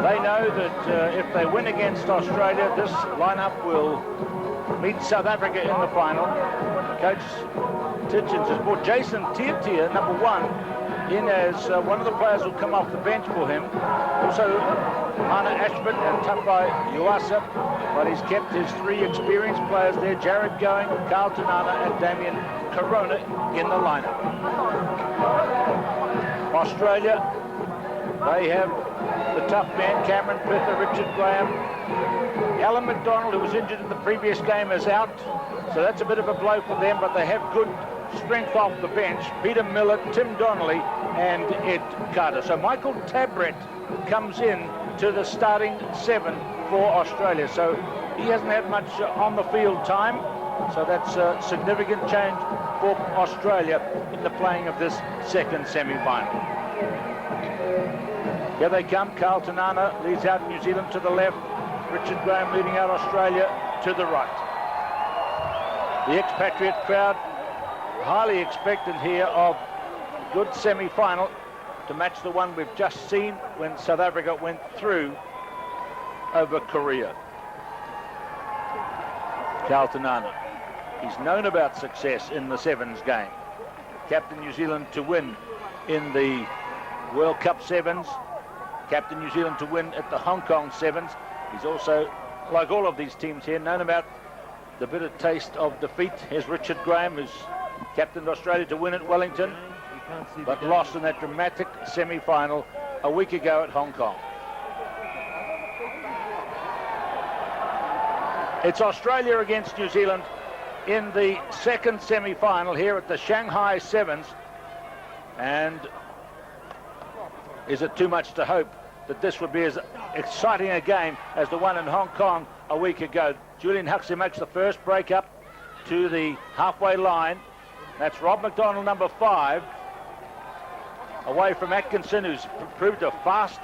They know that if they win against Australia, this lineup will meet South Africa in the final. Coach Tidgens has brought Jason Tiatia, number 1, in as one of the players who will come off the bench for him. Also, Hana Ashford and Tapai Yuasa, but he's kept his 3 experienced players there, Jared Going, Carl Tanana and Damien Corona in the lineup. Australia, they have the tough men, Cameron Pither, Richard Graham. Alan McDonald, who was injured in the previous game, is out, so that's a bit of a blow for them, but they have good strength off the bench. Peter Miller, Tim Donnelly and Ed Carter. So Michael Tabret comes in to the starting 7 for Australia. So he hasn't had much on the field time, so that's a significant change for Australia in the playing of this second semi-final. Here they come. Carl Tanana leads out New Zealand to the left. Richard Graham leading out Australia to the right. The expatriate crowd highly expectant here of a good semi-final to match the one we've just seen when South Africa went through over Korea. Carl Tanana. He's known about success in the Sevens game. Captain New Zealand to win in the World Cup Sevens. Captain New Zealand to win at the Hong Kong Sevens. He's also, like all of these teams here, known about the bitter taste of defeat. Here's Richard Graham, who's captained Australia to win at Wellington, but lost in that dramatic semi-final a week ago at Hong Kong. It's Australia against New Zealand in the second semi-final here at the Shanghai Sevens. And is it too much to hope that this would be as exciting a game as the one in Hong Kong a week ago? Julian Huxley makes the first break up to the halfway line. That's Rob McDonald, number 5, away from Atkinson, who's proved a fast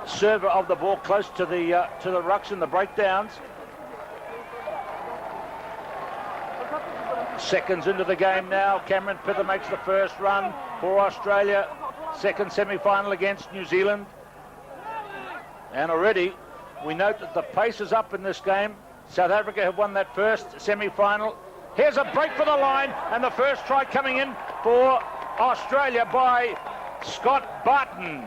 server of the ball, close to the rucks and the breakdowns. Seconds into the game now. Cameron Pither makes the first run for Australia. Second semi-final against New Zealand. And already we note that the pace is up in this game. South Africa have won that first semi-final. Here's a break for the line, and the first try coming in for Australia by Scott Barton.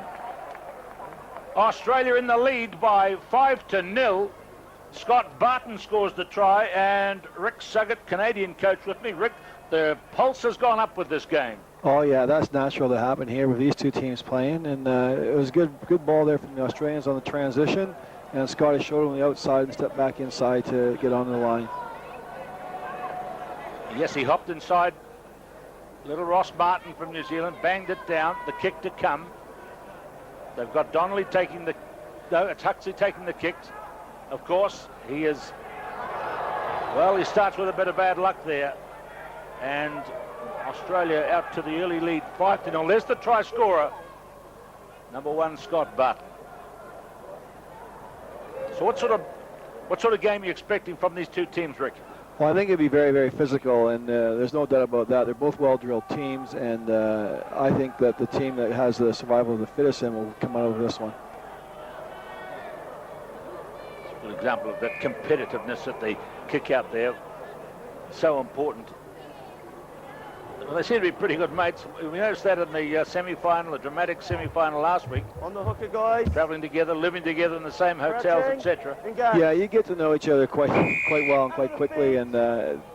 Australia in the lead by 5-0. Scott Barton scores the try, and Rick Suggett, Canadian coach with me. Rick, the pulse has gone up with this game. Oh yeah, that's natural to happen here with these two teams playing, and it was good ball there from the Australians on the transition, and Scotty showed on the outside and stepped back inside to get on the line. Yes, he hopped inside. Little Ross Martin from New Zealand banged it down. The kick to come. They've got Donnelly taking the... No, it's Huxley taking the kicks. Of course, he is... Well, he starts with a bit of bad luck there. And Australia out to the early lead, 5-0. There's the try scorer, number 1, Scott Barton. So what sort of game are you expecting from these two teams, Rick? Well, I think it'd be very, very physical, and there's no doubt about that. They're both well-drilled teams, and I think that the team that has the survival of the fittest in will come out of this one. It's a good example of that competitiveness that they kick out there. So important. Well, they seem to be pretty good mates. We noticed that in the semi-final, a dramatic semi-final last week. On the hooker, guys. Traveling together, living together in the same hotels, etc. Yeah, you get to know each other quite well and quite quickly, and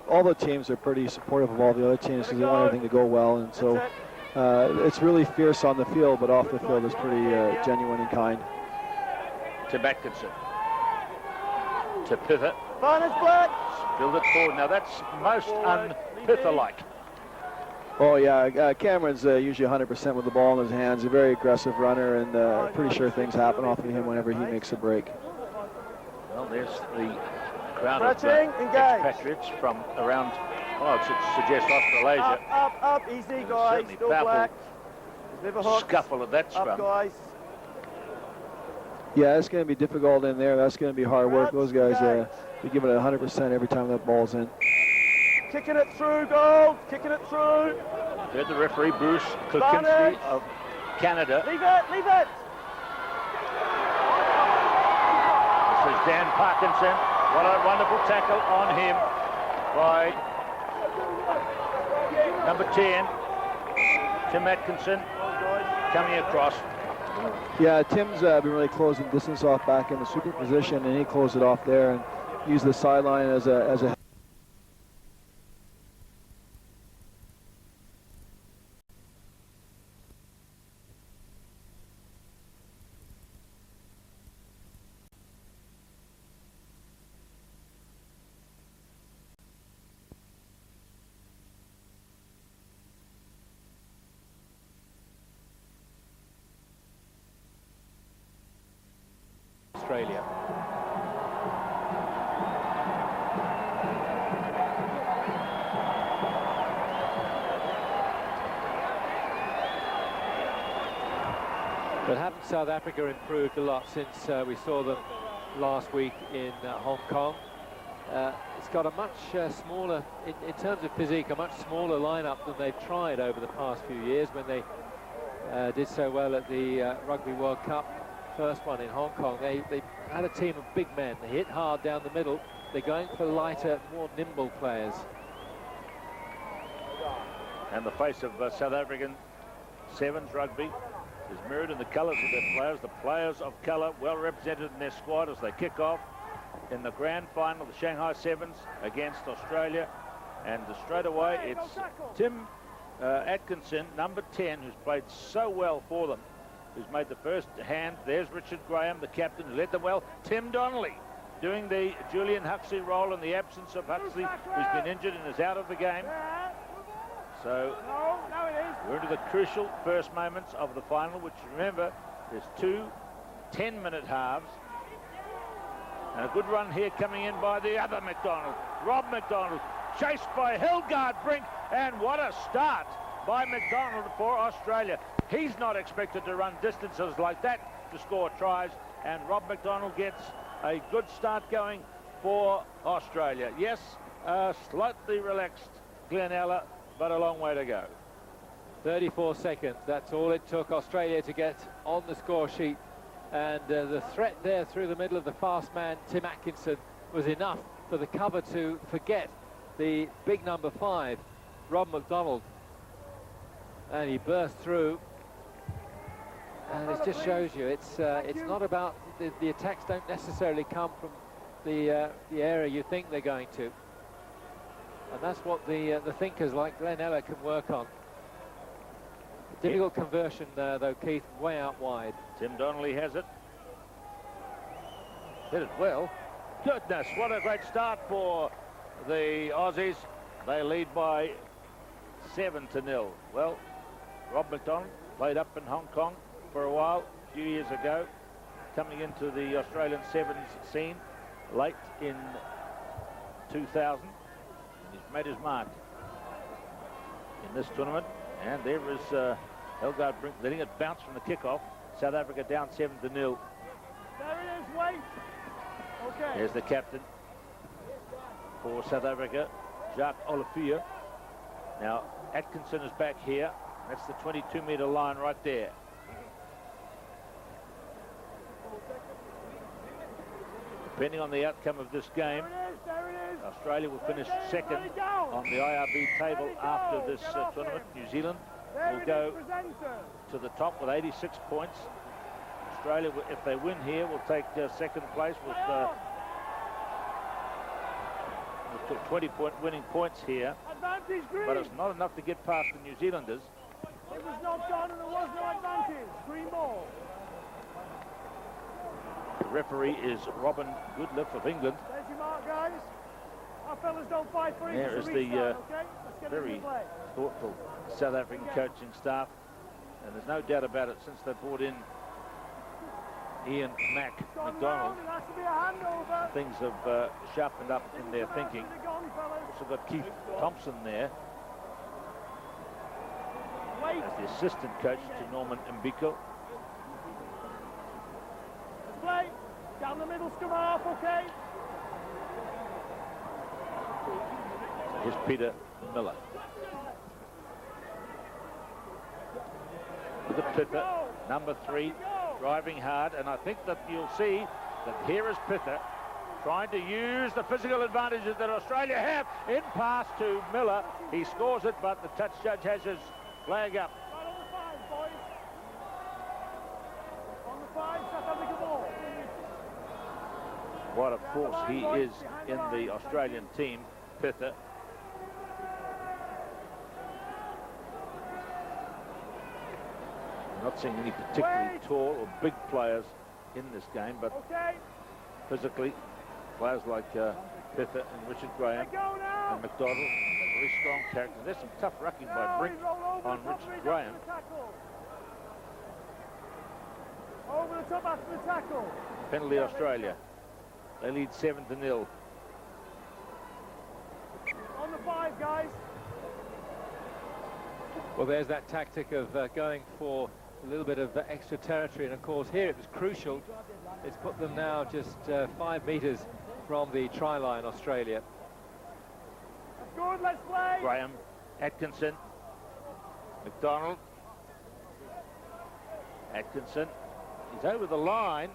all the teams are pretty supportive of all the other teams because they want everything to go well, and so it's really fierce on the field, but off the field is pretty genuine and kind. To Atkinson. To Pither. Finest blood. Build it forward. Now that's most un-Pither-like. Oh yeah, Cameron's usually 100% with the ball in his hands. A very aggressive runner, and pretty sure things happen off of him whenever he makes a break. Well, there's the crowd of expatriates from around, well, it suggests Australasia. Up, easy, guys. Certainly powerful scuffle at that scrum. Guys. Yeah, it's going to be difficult in there. That's going to be hard work. Those guys be giving it 100% every time that ball's in. Kicking it through, goal. Kicking it through. Heard the referee, Bruce Kokinski of Canada. Leave it. Dan Parkinson. What a wonderful tackle on him by number 10, Tim Atkinson, coming across. Yeah, Tim's been really closing distance off back in the super position, and he closed it off there and used the sideline as a Australia. But haven't South Africa improved a lot since we saw them last week in Hong Kong? It's got a much smaller, in terms of physique, a much smaller lineup than they've tried over the past few years when they did so well at the Rugby World Cup. First one in Hong Kong. They had a team of big men. They hit hard down the middle. They're going for lighter, more nimble players. And the face of South African Sevens rugby is mirrored in the colours of their players. The players of colour well represented in their squad as they kick off in the grand final of the Shanghai Sevens against Australia. And straight away it's Tim Atkinson, number 10, who's played so well for them, who's made the first hand. There's Richard Graham, the captain, who led them well. Tim Donnelly doing the Julian Huxley role in the absence of Huxley, who's been injured and is out of the game. So we're into the crucial first moments of the final, which, remember, there's 2 10-minute halves. And a good run here coming in by the other McDonald, Rob McDonald, chased by Hilgard Brink, and what a start by McDonald for Australia. He's not expected to run distances like that to score tries, and Rob McDonald gets a good start going for Australia. Yes, slightly relaxed Glenn Eller, but a long way to go. 34 seconds, that's all it took Australia to get on the score sheet, and the threat there through the middle of the fast man Tim Atkinson was enough for the cover to forget the big number 5, Rob McDonald, and he burst through. And it just shows you it's not about the attacks don't necessarily come from the area you think they're going to, and that's what the thinkers like Glenn Eller can work on. Difficult conversion though, Keith, way out wide. Tim Donnelly has it. Hit it well. Goodness, what a great start for the Aussies. They lead by 7-0. Well, Rob McDonald played up in Hong Kong for a while, a few years ago, coming into the Australian Sevens scene late in 2000. And he's made his mark in this tournament. And there is Hilgard Brink letting it bounce from the kickoff. South Africa down 7-0. There it is, wait. Okay. There's the captain for South Africa, Jacques Olivier. Now, Atkinson is back here. That's the 22-metre line right there. Depending on the outcome of this game, There it is. Australia will finish second on the IRB table after this tournament. New Zealand will go to the top with 86 points. Australia, if they win here, will take second place with 20-point winning points here. Advantage green. But it's not enough to get past the New Zealanders. It was not gone and there was no advantage. Green ball. The referee is Robin Goodliffe of England. There's your mark, guys. Our fellas don't fight for it. There is the very thoughtful South African coaching staff. And there's no doubt about it, since they brought in Ian McDonald, things have sharpened up in their thinking. Also got Keith Thompson there as the assistant coach to Norman Mbiko. Play. Down the middle, scum off, okay? Here's Peter Miller. Look at Pither, number 3, driving hard, and I think that you'll see that here is Pither trying to use the physical advantages that Australia have. In pass to Miller. He scores it, but the touch judge has his flag up. Right on the 5, boys. On the 5, South Africa ball. What a force he is in the Australian team, Pither. I'm not seeing any particularly tall or big players in this game, but physically, players like Pither and Richard Graham and McDonald, very strong characters. There's some tough rucking by Brink on Richard Graham. Over the top after the tackle. Penalty Australia. They lead 7-0. On the 5, guys. Well, there's that tactic of going for a little bit of extra territory, and of course here it was crucial. It's put them now just 5 metres from the try line, Australia. That's good, let's play. Graham, Atkinson, McDonald, Atkinson. He's over the line,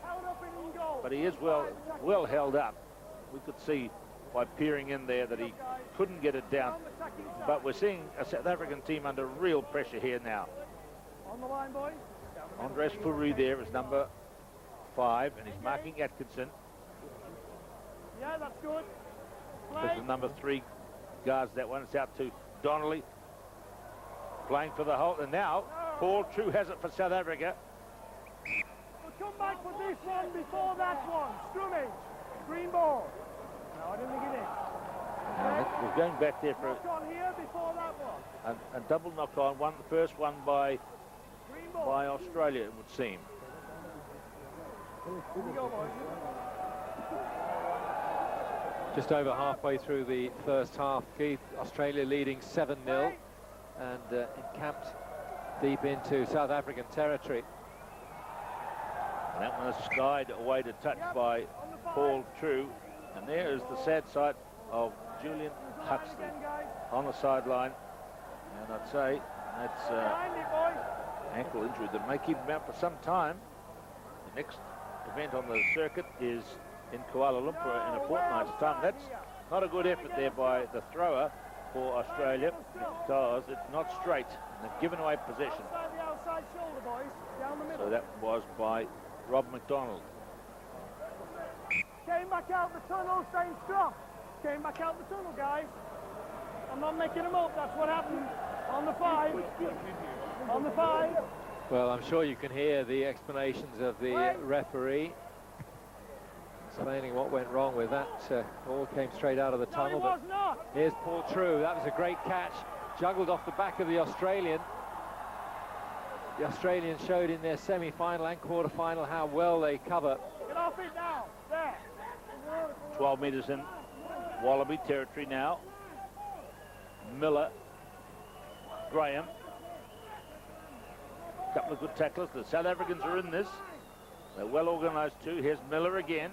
but he is well held up. We could see by peering in there that he couldn't get it down. But we're seeing a South African team under real pressure here now. On the line, boys. Andres Fourie there is number 5, and he's marking Atkinson. Yeah, that's good. Because the number 3 guards that one. It's out to Donnelly. Playing for the hole, and now Paul True has it for South Africa. We'll come back for this one before that one. Scrummage. Green ball. No, I didn't think it is. We're going back there for knock on here before that one. a double knock on. The first one by Australia, it would seem. Here we go, boys. Just over halfway through the first half, Keith. Australia leading 7-0 and encamped deep into South African territory. And that one is skied away to touch by Paul True. And there is the sad sight of Julian Huxley on the sideline. And I'd say that's ankle injury that may keep him out for some time. The next event on the circuit is in Kuala Lumpur in a fortnight's time. That's not a good effort there by the thrower for Australia, because it's not straight. And they've given away possession. So that was by Rob McDonald. Came back out the tunnel, staying strong. Came back out the tunnel, guys. I'm not making them up, that's what happened. On the 5. On the 5. Well, I'm sure you can hear the explanations of the referee explaining what went wrong with that. Ball came straight out of the tunnel. No, it was not. Here's Paul True. That was a great catch. Juggled off the back of the Australian. The Australians showed in their semi-final and quarter-final how well they cover. Get off it now. There. 12 metres in Wallaby territory now. Miller, Graham. Couple of good tacklers. The South Africans are in this. They're well organised too. Here's Miller again.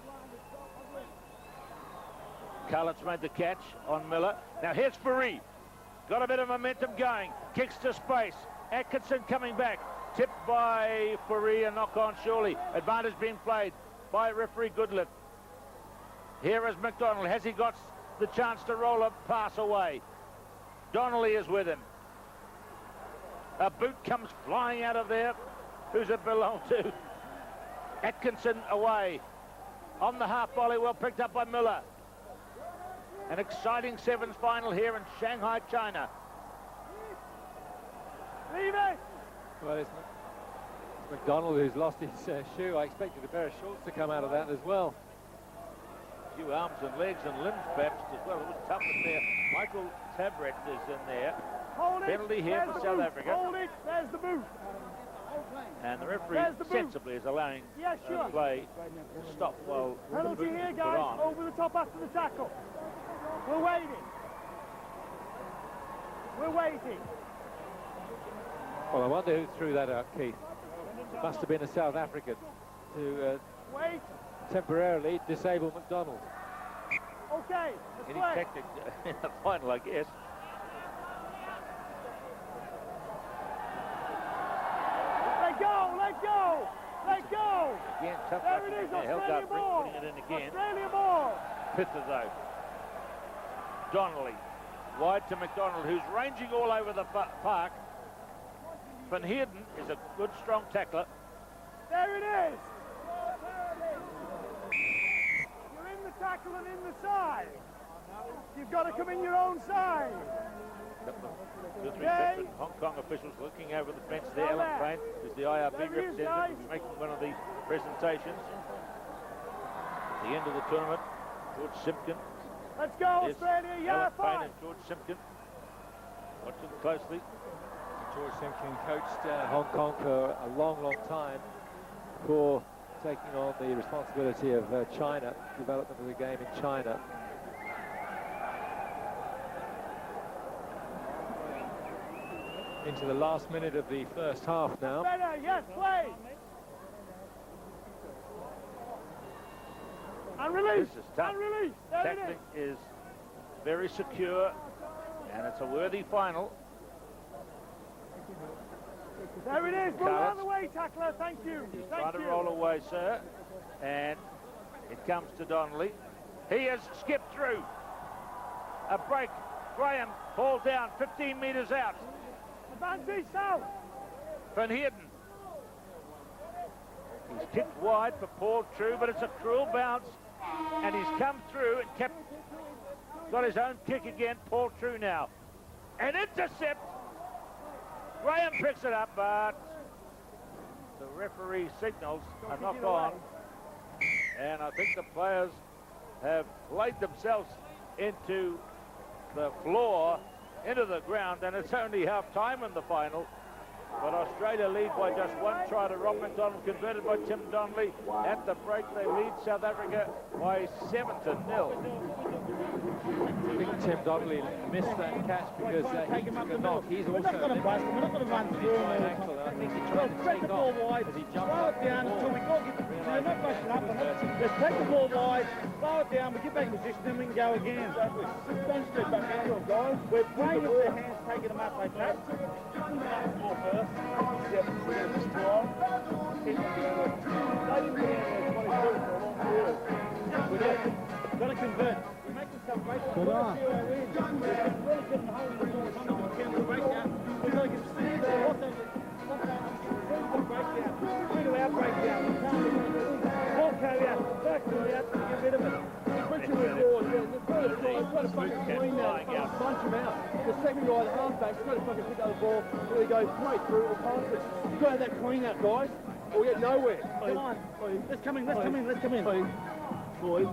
Carlett's made the catch on Miller. Now here's Fourie. Got a bit of momentum going. Kicks to space. Atkinson coming back. Tipped by Fourie, a knock on surely. Advantage being played by referee Goodlett. Here is McDonald. Has he got the chance to roll a pass away? Donnelly is with him. A boot comes flying out of there. Who's it belong to? Atkinson away. On the half volley, well picked up by Miller. An exciting sevens final here in Shanghai, China. Leave it! Well, it's McDonald who's lost his shoe. I expected a pair of shorts to come out of that as well. A few arms and legs and limbs perhaps as well. It was tough in there. Michael Tabret is in there. Hold it. Penalty here for South Africa. Hold it. There's the boot. And the referee sensibly is allowing the play to stop while the penalty boot here, is put guys. on. Over the top after the tackle. We're waiting. We're waiting. Well, I wonder who threw that out, Keith. It must have been a South African to temporarily disable McDonald. Okay, Any tactic in the final, I guess. Let go, let go, let go. Again, tough There luck it is, there. Australia Helgard Brink ball. putting it in again. Australia ball. Pither though. Donnelly. Wide to McDonald, who's ranging all over the park. Van Heerden is a good, strong tackler. There it is. You're in the tackle and in the side. You've got to come in your own side. Two or three veteran Hong Kong officials looking over the fence there. Alan Payne, who's the IRB representative, will be making one of the presentations. At the end of the tournament, George Simpkin. Let's go, Australia. Yeah, Alan Payne fine. and George Simpkin. Watch them closely. George Simpkin coached Hong Kong for a long, long time before taking on the responsibility of China, development of the game in China. Into the last minute of the first half now. Better, yes, play. And release. This is tough. And release. There it Tackling is. is very secure, and it's a worthy final. There it is. Move Carrots. out of the way, tackler. Thank you. Try Thank to you. roll away, sir. And it comes to Donnelly. He has skipped through. A break. Graham falls down 15 metres out. Advance east south. Van Heerden. He's kicked wide for Paul True, but it's a cruel bounce. And he's come through and got his own kick again. Paul True now. An intercept. Graham picks it up, but the referee signals a knock on. And I think the players have laid themselves into the floor, into the ground, and it's only half-time in the final. But Australia lead by just one try to Rob McDonald, converted by Tim Donnelly. At the break, they lead South Africa by 7-0. I think Tim Donnelly missed that catch because he took a knock. He's also We're not going to bust him. We're not going to run through him all the ankle, and I time. think he Well, tried to take take the ball off wide, as he jumped slow up. it down until we got get the... We're not rushing up on it. Let's take the ball wide, slow it down, we get back in position, then we can go again. Just don't step back into it, guys. We're playing with their hands, taking them up, okay? Ball first. Yep, we're going to miss too long. They've been there 22 for a long period. We've got to convert. We make this some break. Good on. We've got to get them home with all the time we can. We'll break down. We've got to get Steve there. Sometimes we breakdown. We do our breakdown. We can't do it. Ball carry out. Back to the out to get rid of it. Switch it with forward. They've got to fucking clean that. Bunch them out. The second guy, the halfback's got to fucking pick up the ball. Really go straight through or past it. You've got to have that clean out, guys. Or we get nowhere. Come on. Let's come in. Let's come in. Let's come in. Boys.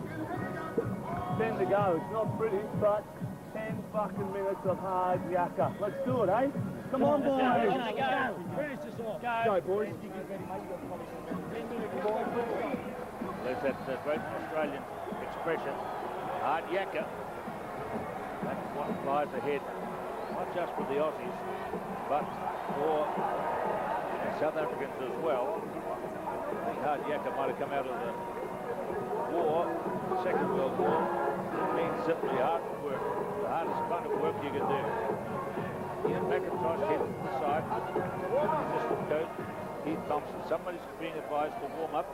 10 to go. It's not pretty, but 10 fucking minutes of hard yakka. Let's do it, eh? Come on, boys. Go. Finish this off. Go, boys. There's that great Australian expression, hard yakka. That's what lies ahead, not just for the Aussies, but for South Africans as well. I think hard yakka might have come out of the war, the Second World War. It means simply hard work, the hardest kind of work you can do. Ian McIntosh headed to the side, assistant coach Keith Thompson. Somebody's being advised to warm up.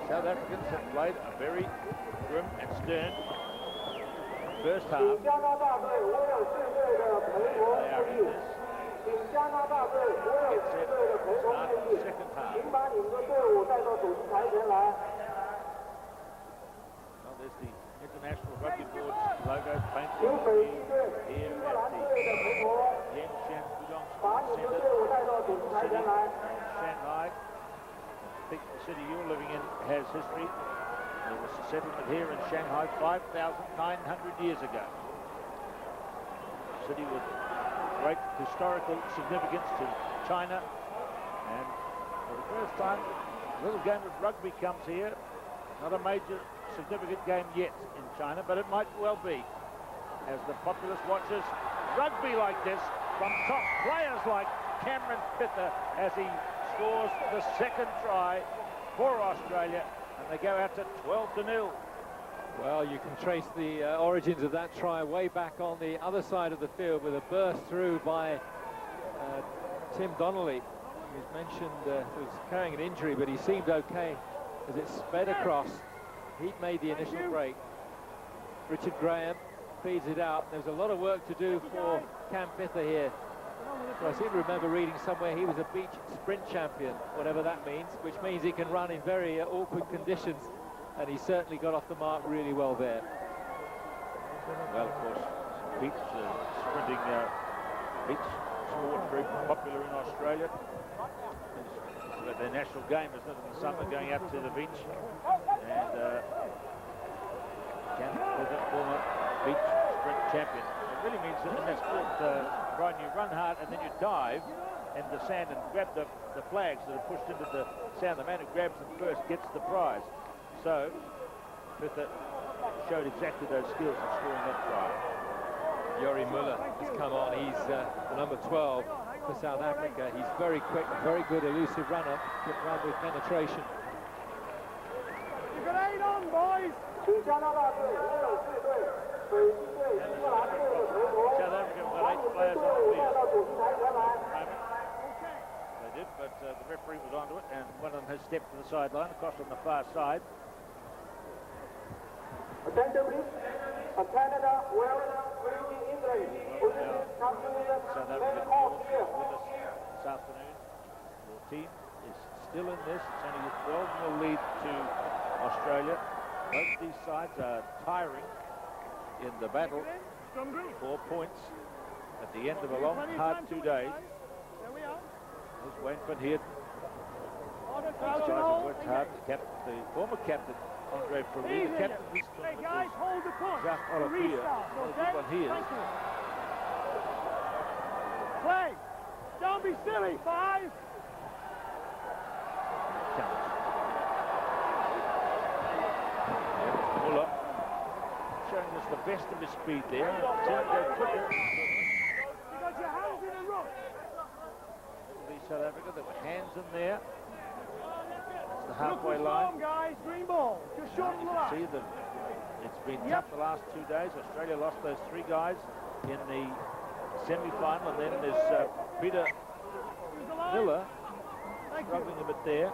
South Africans have played a very grim and stern first half. They are in this. Get set, start the second half. Well, there's the International Rugby Board's logo painted here at the Yen Shan Pudong Sports Centre in Shanghai. I think the city you're living in has history. There was a settlement here in Shanghai 5,900 years ago. A city with great historical significance to China, and for the first time a little game of rugby comes here. Not a major significant game yet in China, but it might well be, as the populace watches rugby like this from top players like Cameron Pither as he scores the second try for Australia, and they go out to 12-0. Well, you can trace the origins of that try way back on the other side of the field with a burst through by Tim Donnelly. He's mentioned he was carrying an injury, but he seemed okay as it sped across. He'd made the initial break. Richard Graham feeds it out. There's a lot of work to do for Cam Pither here. So I seem to remember reading somewhere he was a beach sprint champion, whatever that means, which means he can run in very awkward conditions, and he certainly got off the mark really well there. Well, of course, beach sprinting, beach sport very popular in Australia. It's their national game, isn't it, in the summer, going out to the beach. And Cam Pither, former beach sprint champion. It really means that in that sport, Brian, you run hard and then you dive in the sand and grab the flags that are pushed into the sand. The man who grabs them first gets the prize. So, Pither showed exactly those skills in scoring that try. Jori Muller has come on. He's the number 12 for South Africa. He's very quick, very good elusive runner, but run with penetration. You've got 8 on, boys. South Africa have got 8 players on the field. They did, but the referee was onto it, and one of them has stepped to the sideline, across on the far side. Attention, please. Canada, Wales, England. South Africa with us this afternoon. Your team is still in this. It's only a 12-0 lead to Australia. Both these sides are tiring in the battle. 4 points at the end of a long, hard 2 days. There we are. There's Wainford here. These guys have worked hard. The former captain, Andre Prouty, the captain of this Hey tournament guys, is hold the push. Jacques The Olafia. restart, What a okay? good one he is. Thank you. Play. Don't be silly. 5. Muller showing us the best of his speed there. You got your hands in a rush. South Africa, there were hands in there. That's the halfway Look line. what's wrong, guys. Green ball. Just short You and can left. see that it's been tough the last 2 days. Australia lost those 3 guys in the semi-final, and then there's Peter Who's the line? Miller Thank you. struggling a bit there.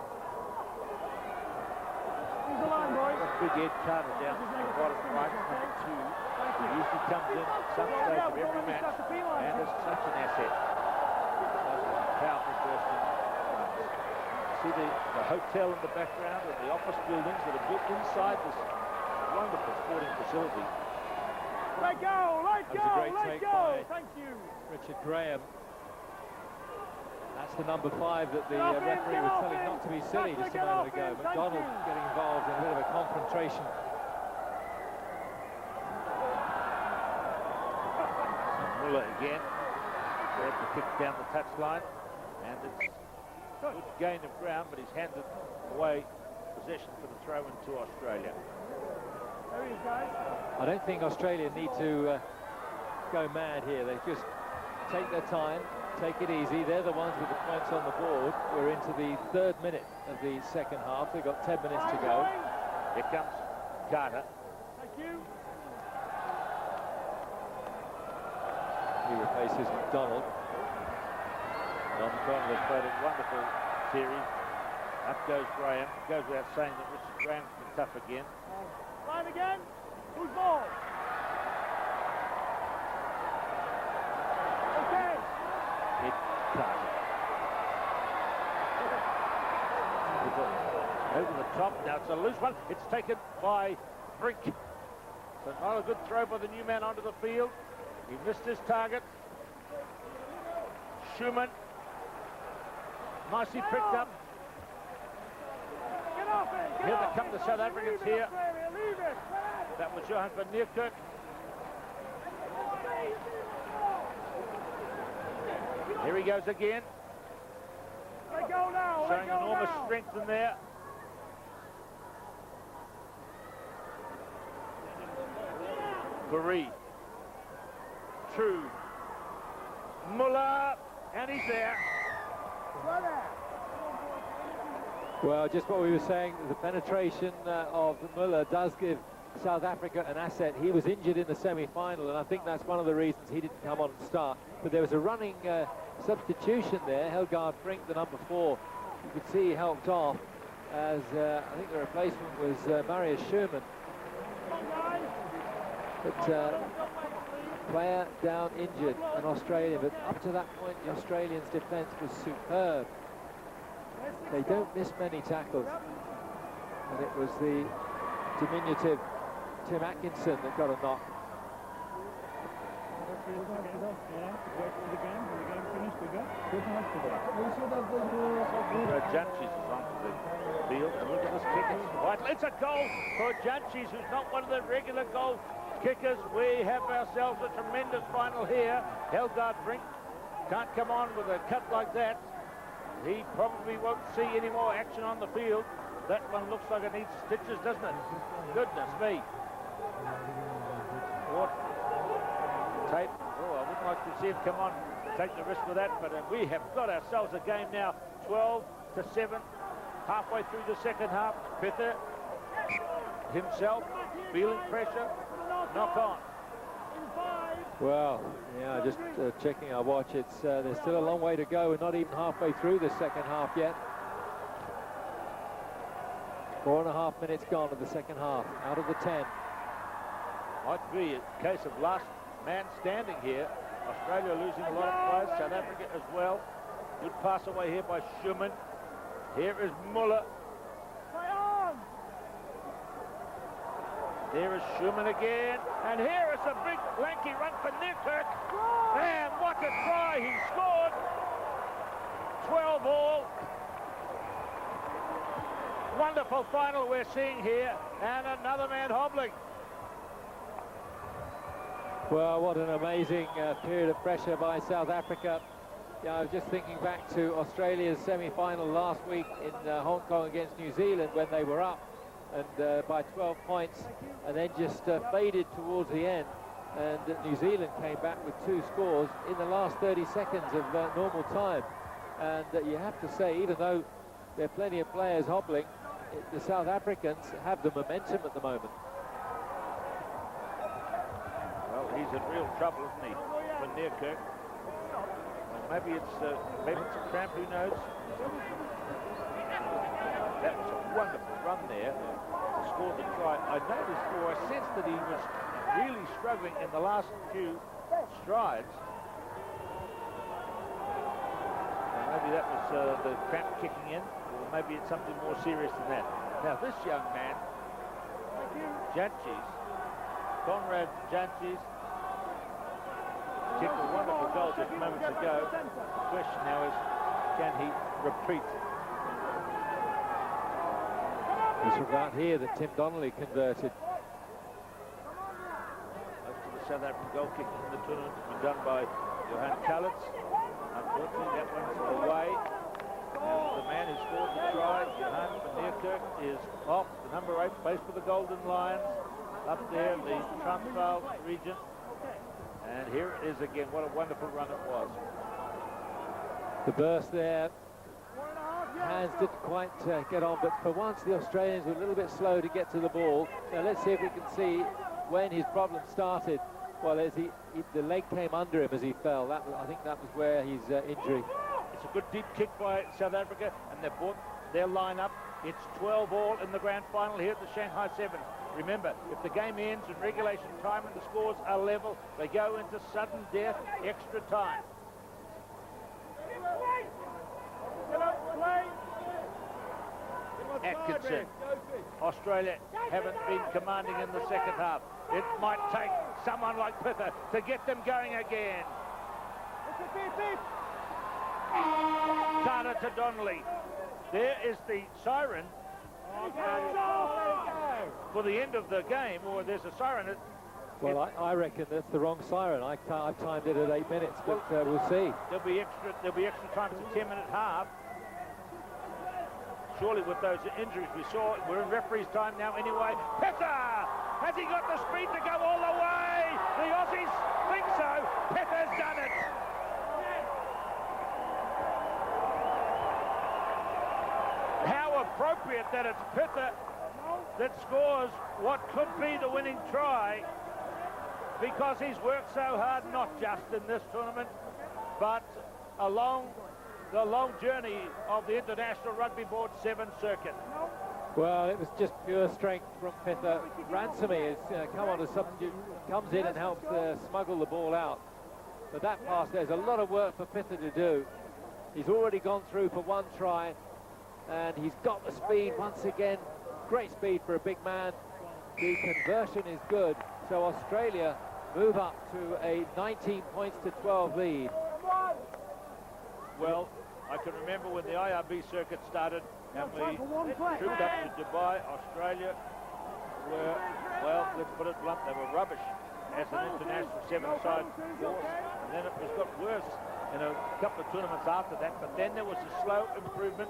Who's the line, boys? Big Ed Carter down to the bottom right, number 2. He usually comes in at some stage of every match, and is such an asset. Powerful person. See the hotel in the background and the office buildings that are built inside this wonderful sporting facility. Let go, let That was a go, great let take go. by Thank you. Richard Graham. That's the number 5 that the Get off him, referee get was off telling him. not to be silly That's just a it, get moment off ago. him, thank McDonald you. getting involved in a bit of a confrontation. Muller again. Had to kick down the touchline, and it's a good gain of ground, but he's handed away possession for the throw into Australia. There he is, guys. I don't think Australia need to go mad here. They just take their time, take it easy. They're the ones with the points on the board. We're into the 3rd minute of the second half. They've got 10 minutes to go. Here comes Carter. Thank you. He replaces McDonald. Well, McDonald has played a wonderful series. Up goes Graham. It goes without saying that Richard Graham's been tough again. Line again. Who's ball? Okay. It Carter. Over the top. Now it's a loose one. It's taken by Brink. So not a good throw by the new man onto the field. He missed his target. Schumann. Nicely picked up. Get off it. Get Here off they come, it. the South Africans Leave it, here. Australia, leave it. That was Johan van Niekerk. Here he goes again. Let go now. Let Showing go enormous now. strength in there. Barry. True. Muller. And he's there. Well, just what we were saying, the penetration of Muller does give South Africa an asset. He was injured in the semi-final, and I think that's one of the reasons he didn't come on and start. But there was a running substitution there. Helgaard Brink, the number 4, you could see he helped off as I think the replacement was Marius Schumann. But player down injured, an Australian, but up to that point the Australians' defence was superb. They don't miss many tackles, and it was the diminutive Tim Atkinson that got a knock. Janchis is onto the field. Look at this kick. It's a goal for Janchis, who's not one of the regular goal kickers. We have ourselves a tremendous final here. Helgaard Brink can't come on with a cut like that. He probably won't see any more action on the field. That one looks like it needs stitches, doesn't it? Goodness me. What tape? Oh, I wouldn't like to see him come on, take the risk with that, but we have got ourselves a game now, 12-7, halfway through the second half. Pither himself feeling pressure, knock on. Well, yeah, just checking our watch. It's there's still a long way to go. We're not even halfway through the second half yet. 4.5 minutes gone of the second half, out of the 10. Might be a case of last man standing here. Australia losing a lot of players, South Africa as well. Good pass away here by Schumann. Here is Muller. There is Schumann again, and here is a big lanky run for Newkirk. And what a try, he scored. 12 all. Wonderful final we're seeing here, and another man hobbling. Well, what an amazing period of pressure by South Africa. Yeah, I was just thinking back to Australia's semi-final last week in Hong Kong against New Zealand when they were up and by 12 points and then just faded towards the end, and New Zealand came back with 2 scores in the last 30 seconds of normal time. And you have to say, even though there are plenty of players hobbling, the South Africans have the momentum at the moment. Well, he's in real trouble, isn't he, for Newkirk? Well, maybe it's a cramp, who knows? That was a wonderful run there to score the try. I noticed, or I sensed that he was really struggling in the last few strides. Maybe that was the cramp kicking in, or maybe it's something more serious than that. Now this young man, Janchis, Conrad Janchis, kicked a wonderful goal just moments ago. The question now is, can he repeat? It's from that here that Tim Donnelly converted. Most of the South African goal kicking in the tournament has been done by Johan Kalitz. Unfortunately, that one's away. And the man who scored the try, Johan van Nierkerk, is off. The number 8 plays for the Golden Lions up there in the Transvaal region. And here it is again. What a wonderful run it was. The burst there. Hands didn't quite get on, but for once the Australians were a little bit slow to get to the ball. Now let's see if we can see when his problem started. Well, as the leg came under him as he fell. I think that was where his injury. It's a good deep kick by South Africa, and they've brought their line up. It's 12 all in the grand final here at the Shanghai Sevens. Remember, if the game ends in regulation time and the scores are level, they go into sudden death, extra time. Atkinson. Australia haven't been commanding in the second half. It might take someone like Pither to get them going again. Carter to Donnelly. There is the siren for the end of the game, or there's a siren. Well, I reckon that's the wrong siren. I've timed it at 8 minutes, but we'll see. There'll be extra time. It's a 10-minute half. Surely with those injuries we saw, we're in referee's time now anyway. Pither! Has he got the speed to go all the way? The Aussies think so. Pither's done it. How appropriate that it's Pither that scores what could be the winning try, because he's worked so hard, not just in this tournament, but along the long journey of the International Rugby Board 7 circuit. Well, it was just pure strength from Pither. Ransome has come on as substitute, comes in and helps smuggle the ball out. But that pass, there's a lot of work for Pither to do. He's already gone through for one try, and he's got the speed once again. Great speed for a big man. The conversion is good, so Australia move up to a 19 points to 12 lead. Well, I can remember when the IRB circuit started and we trooped up to Dubai, Australia were, well, let's put it blunt, they were rubbish as an international seven-side force. And then it was got worse in a couple of tournaments after that, but then there was a slow improvement,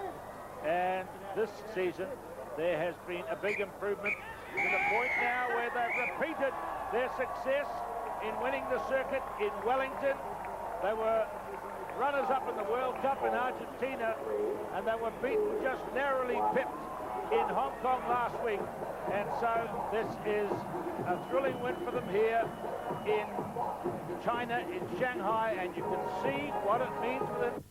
and this season there has been a big improvement to the point now where they've repeated their success in winning the circuit in Wellington. They were runners-up in the World Cup in Argentina, and they were beaten, just narrowly pipped in Hong Kong last week. And so this is a thrilling win for them here in China, in Shanghai, and you can see what it means for them.